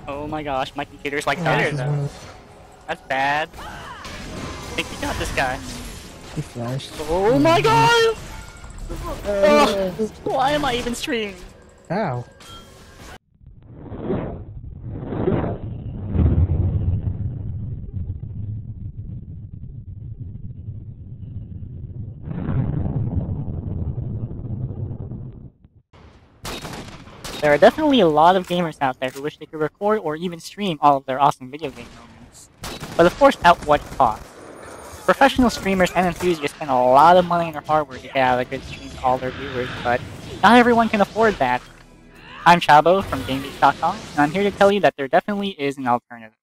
Oh my gosh, my computer's like better though. That's bad. I think we got this guy. He flashed. Oh my god! Why am I even streaming? Ow. There are definitely a lot of gamers out there who wish they could record or even stream all of their awesome video game moments. But of course, at what cost? Professional streamers and enthusiasts spend a lot of money on their hardware to get out a good stream to all their viewers, but not everyone can afford that. I'm Chabo from GameBeats.com, and I'm here to tell you that there definitely is an alternative.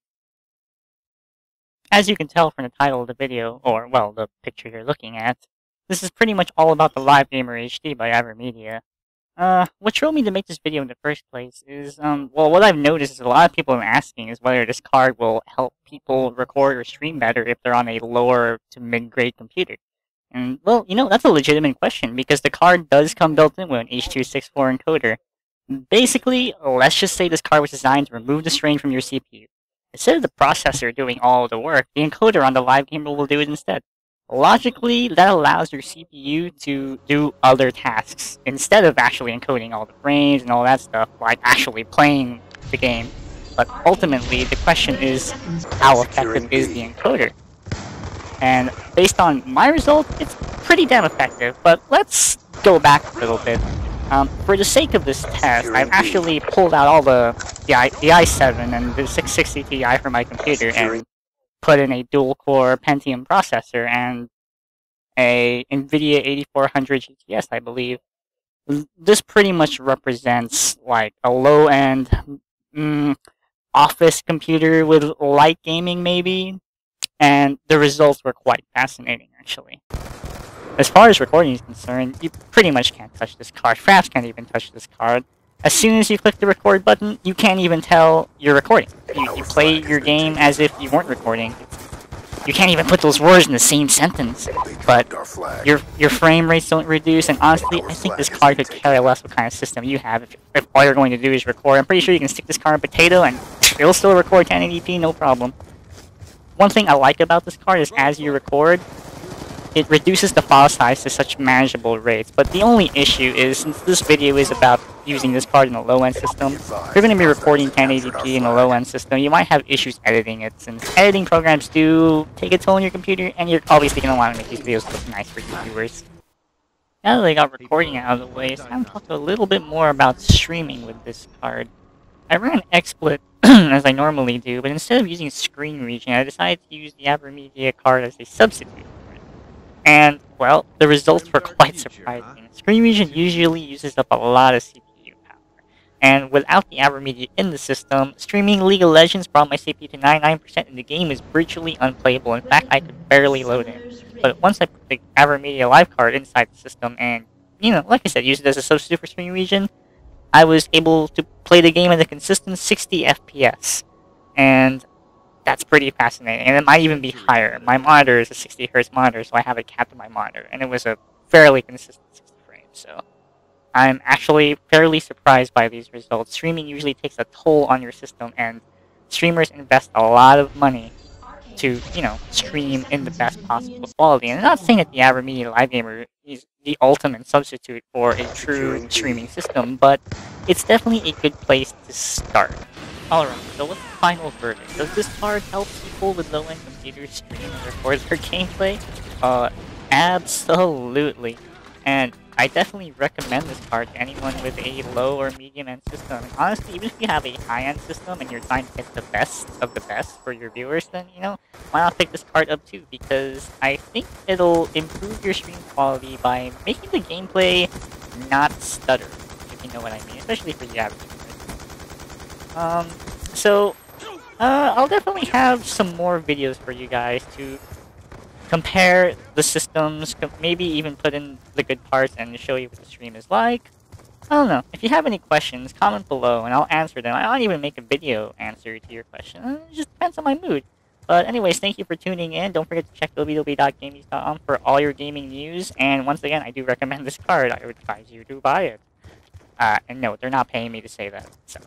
As you can tell from the title of the video, or, well, the picture you're looking at, this is pretty much all about the Live Gamer HD by Avermedia. What drove me to make this video in the first place is, well, what I've noticed is a lot of people are asking is whether this card will help people record or stream better if they're on a lower to mid-grade computer. And, well, you know, that's a legitimate question, because the card does come built in with an H.264 encoder. Basically, let's just say this card was designed to remove the strain from your CPU. Instead of the processor doing all of the work, the encoder on the Live Gamer will do it instead. Logically, that allows your CPU to do other tasks, instead of actually encoding all the frames and all that stuff, like actually playing the game. But ultimately, the question is, how effective is the encoder? And based on my result, it's pretty damn effective, but let's go back a little bit. For the sake of this test, I've actually pulled out all the i7 and the 660 Ti for my computer and put in a dual-core Pentium processor and a Nvidia 8400 GTS, I believe. This pretty much represents like a low-end office computer with light gaming, maybe, and the results were quite fascinating, actually. As far as recording is concerned, you pretty much can't touch this card. Fraps can't even touch this card. As soon as you click the record button, you can't even tell you're recording. You play your game as if you weren't recording. You can't even put those words in the same sentence. But your frame rates don't reduce, and honestly, I think this card could care less what kind of system you have if all you're going to do is record. I'm pretty sure you can stick this card in potato and it'll still record 1080p, no problem. One thing I like about this card is as you record, it reduces the file size to such manageable rates, but the only issue is, since this video is about using this card in a low-end system, if you're going to be recording 1080p in a low-end system, you might have issues editing it, since editing programs do take a toll on your computer, and you're obviously going to want to make these videos look nice for you viewers. Now that I got recording out of the way, it's time to talk a little bit more about streaming with this card. I ran XSplit as I normally do, but instead of using screen region, I decided to use the Avermedia card as a substitute. And, well, the results were quite surprising. Screen region usually uses up a lot of CPU power. And without the Avermedia in the system, streaming League of Legends brought my CPU to 99% and the game is virtually unplayable. In fact, I could barely load it. But once I put the Avermedia Live card inside the system and, you know, like I said, use it as a substitute for screen region, I was able to play the game at a consistent 60 FPS. And that's pretty fascinating, and it might even be higher. My monitor is a 60Hz monitor, so I have it capped in my monitor, and it was a fairly consistent 60 frames, so I'm actually fairly surprised by these results. Streaming usually takes a toll on your system, and streamers invest a lot of money to, you know, stream in the best possible quality. And I'm not saying that the Avermedia Live Gamer is the ultimate substitute for a true streaming system, but it's definitely a good place to start. Alright, so what's the final verdict? Does this card help people with low-end computers stream and record their gameplay? Absolutely. And I definitely recommend this card to anyone with a low or medium-end system. And honestly, even if you have a high-end system and you're trying to get the best of the best for your viewers, then, you know, why not pick this card up too? Because I think it'll improve your stream quality by making the gameplay not stutter, if you know what I mean, especially for the average. I'll definitely have some more videos for you guys to compare the systems, maybe even put in the good parts and show you what the stream is like. I don't know. If you have any questions, comment below and I'll answer them. I might even make a video answer to your question. It just depends on my mood. But anyways, thank you for tuning in. Don't forget to check www.gamebeats.com for all your gaming news. And once again, I do recommend this card. I would advise you to buy it. And no, they're not paying me to say that. So.